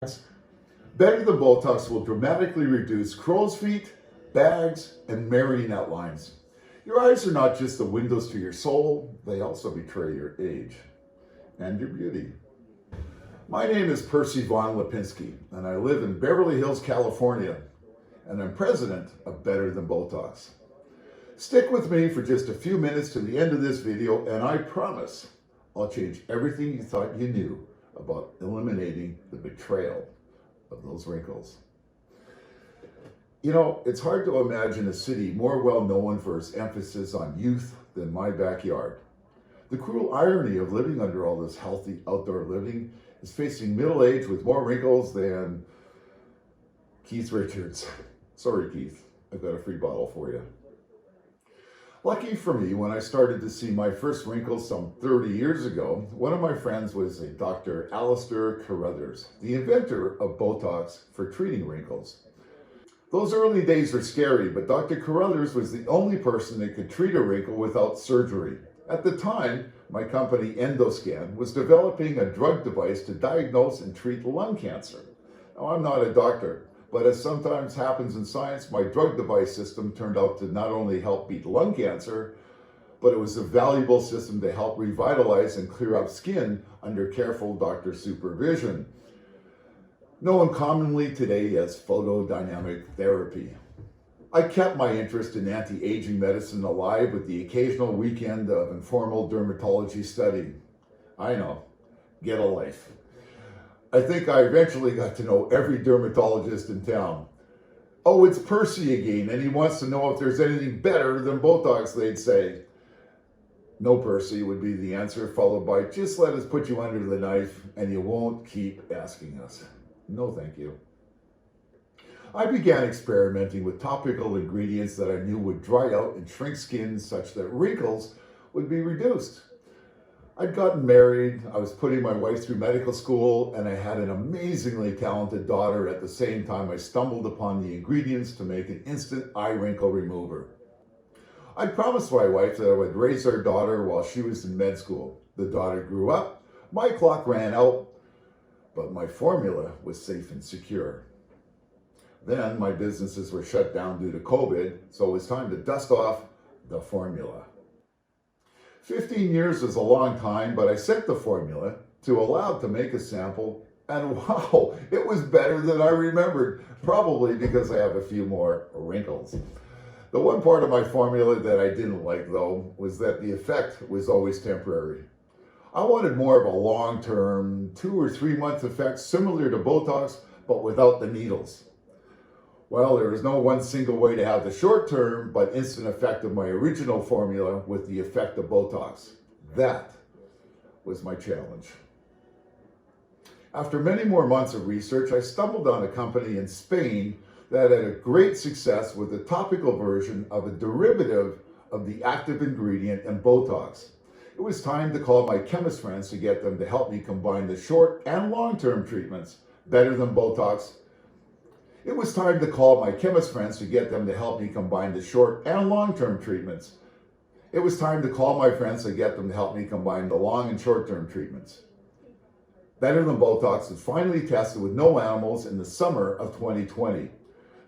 Better than Botox will dramatically reduce crow's feet, bags, and marionette lines. Your eyes are not just the windows to your soul, they also betray your age and your beauty. My name is Percy von Lipinski, and I live in Beverly Hills, California, and I'm president of Better Than Botox. Stick with me for just a few minutes to the end of this video, and I promise I'll change everything you thought you knew about eliminating the betrayal of those wrinkles. You know, it's hard to imagine a city more well known for its emphasis on youth than my backyard. The cruel irony of living under all this healthy outdoor living is facing middle age with more wrinkles than Keith Richards. Sorry, Keith, I've got a free bottle for you. Lucky for me, when I started to see my first wrinkles some 30 years ago, one of my friends was a Dr. Alistair Carruthers, the inventor of Botox for treating wrinkles. Those early days were scary, but Dr. Carruthers was the only person that could treat a wrinkle without surgery. At the time, my company Endoscan was developing a drug device to diagnose and treat lung cancer. Now, I'm not a doctor, but as sometimes happens in science, my drug device system turned out to not only help beat lung cancer, but it was a valuable system to help revitalize and clear up skin under careful doctor supervision, known commonly today as photodynamic therapy. I kept my interest in anti-aging medicine alive with the occasional weekend of informal dermatology study. I know, get a life. I think I eventually got to know every dermatologist in town. Oh, it's Percy again, and he wants to know if there's anything better than Botox, they'd say. No, Percy, would be the answer, followed by, just let us put you under the knife, and you won't keep asking us. No, thank you. I began experimenting with topical ingredients that I knew would dry out and shrink skin such that wrinkles would be reduced. I'd gotten married, I was putting my wife through medical school, and I had an amazingly talented daughter at the same time I stumbled upon the ingredients to make an instant eye wrinkle remover. I'd promised my wife that I would raise our daughter while she was in med school. The daughter grew up, my clock ran out, but my formula was safe and secure. Then my businesses were shut down due to COVID, so it was time to dust off the formula. 15 years is a long time, but I sent the formula to Allowed to make a sample, and wow, it was better than I remembered, probably because I have a few more wrinkles. The one part of my formula that I didn't like, though, was that the effect was always temporary. I wanted more of a long-term, 2 or 3 month effect similar to Botox, but without the needles. Well, there is no one single way to have the short-term but instant effect of my original formula with the effect of Botox. That was my challenge. After many more months of research, I stumbled on a company in Spain that had a great success with a topical version of a derivative of the active ingredient in Botox. It was time to call my chemist friends to get them to help me combine the short and long-term treatments better than Botox. It was time to call my chemist friends to get them to help me combine the short and long-term treatments. It was time to call my friends to get them to help me combine the long and short-term treatments. Better Than Botox was finally tested with no animals in the summer of 2020.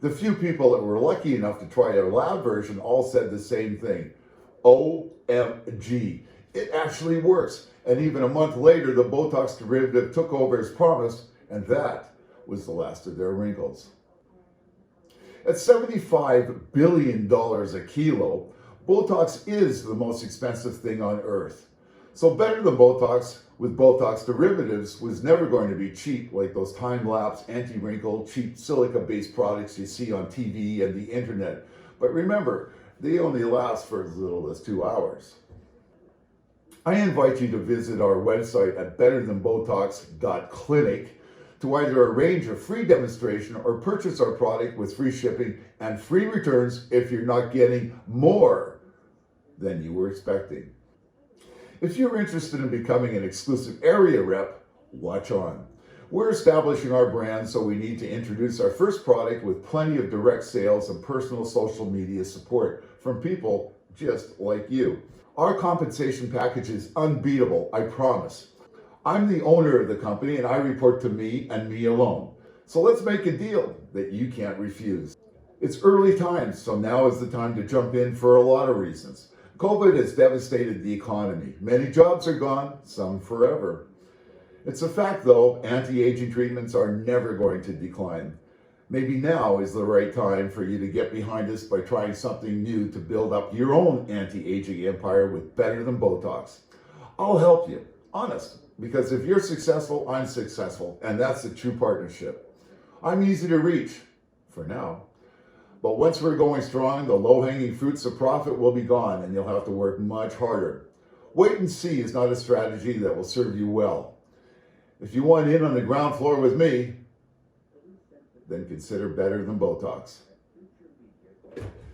The few people that were lucky enough to try a lab version all said the same thing. OMG, it actually works. And even a month later, the Botox derivative took over as promised, and that was the last of their wrinkles. At $75 billion a kilo, Botox is the most expensive thing on earth. So Better Than Botox with Botox derivatives was never going to be cheap like those time-lapse, anti-wrinkle, cheap silica-based products you see on TV and the internet. But remember, they only last for as little as 2 hours. I invite you to visit our website at betterthanbotox.clinic to either arrange a free demonstration or purchase our product with free shipping and free returns if you're not getting more than you were expecting. If you're interested in becoming an exclusive area rep, watch on. We're establishing our brand, so we need to introduce our first product with plenty of direct sales and personal social media support from people just like you. Our compensation package is unbeatable, I promise. I'm the owner of the company and I report to me and me alone. So let's make a deal that you can't refuse. It's early times, so now is the time to jump in for a lot of reasons. COVID has devastated the economy. Many jobs are gone, some forever. It's a fact though, anti-aging treatments are never going to decline. Maybe now is the right time for you to get behind us by trying something new to build up your own anti-aging empire with better than Botox. I'll help you, honest, because if you're successful, I'm successful, and that's a true partnership. I'm easy to reach, for now. But once we're going strong, the low-hanging fruits of profit will be gone and you'll have to work much harder. Wait and see is not a strategy that will serve you well. If you want in on the ground floor with me, then consider better than Botox.